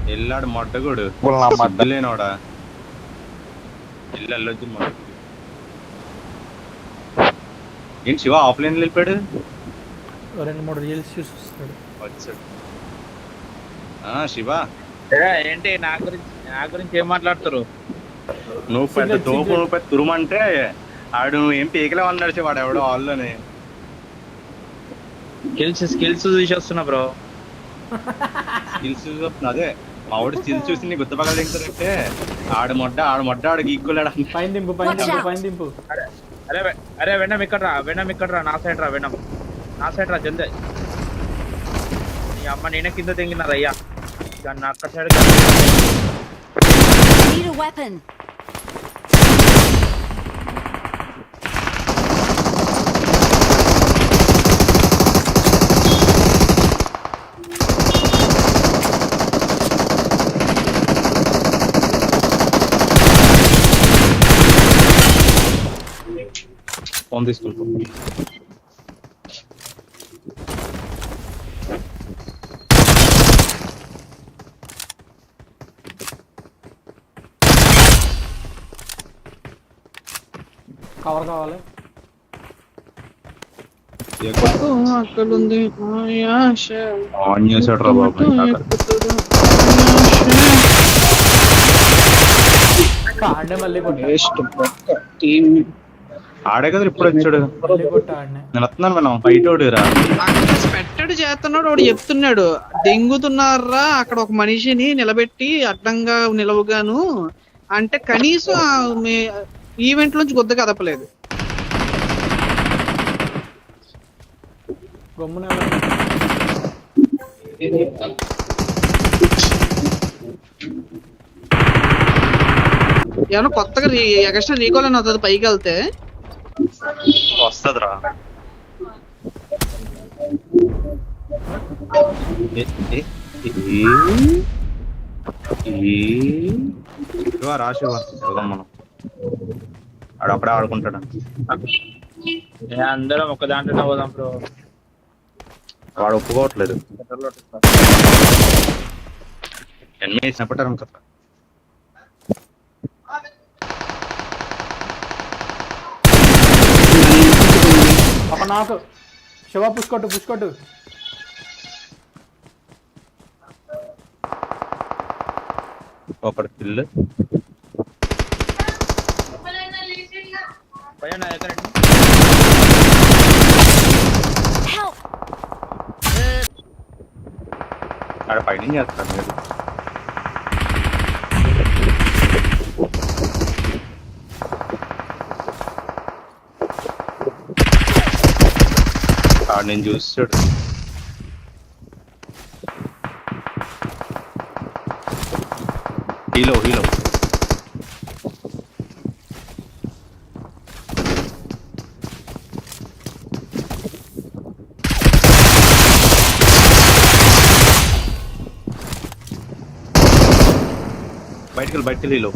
వెళ్ళాడు మొట్టగుడు లేనోడా వెళ్ళొచ్చు మొట్ట. ఏంటి శివ ఆఫ్లైన్ వెళ్ళిపోయాడు. 2-3 రీల్స్ చూసి వస్తాడు. వచ్చాడు శివ. ఏంటి నా గురించి ఏం మాట్లాడుతారు? నువ్వు పెద్ద తోపు, నువ్వు పెద్ద తురుమంటే ఆడు ఏం పీకలే అన్నాడు వాడు ఎవడో వాళ్ళని స్కిల్స్ చూసేస్తున్నా బ్రో. స్కిల్స్ చూస్తున్నా. అదే మా వాడు స్కిల్స్ చూసి నీ గుర్తుపగల తింటారంటే ఆడు మొడ్డ ఆడికి ఈక్వల్. పైన దింపు. అరే వెనం ఇక్కడ రా నా సైడ్ రా జల్దే. నీ అమ్మ నేనే కింద తెంగినారయ్యా దాన్ని అక్కడ సైడ్. ఫోన్ తీసుకుంటా. కవర్ కావాలి. ఆన్ చేసాడు రా బాబు. ఆడే కదా ఇప్పుడు వచ్చాడు. నేను వస్తున్నాను మనం ఫైట్ ఓడిరా. పెట్టాడు చేస్తున్నాడు వాడు చెప్తున్నాడు. దెంగుతున్నారా అక్కడ ఒక మనిషిని నిలబెట్టి అడ్డంగా నిలవగాను అంటే కనీసం ఈవెంట్ నుంచి గుద్ద కదపలేదు. ఏమన్నా కొత్తగా ఎక్స్ట్రా రీకాల్ అని అవుతుంది పైకి వెళ్తే వస్తుందిరా. రాశివ వెళ్దాం మనం. ఆడొక్కడే ఆడుకుంటాడు. అందరం ఒక దాంట్లోనే పోదాం బ్రో. వాడు ఒప్పుకోవట్లేదు. ఎనిమిది చెప్పటారు కదా. నాకు శివ పుష్కొట్టు. ఒకటి పిల్లు ఆడ ఫైటింగ్ చేస్తారు మీరు. నేను చూసాడు. హీలో బయటకెళ్ళి హీలో.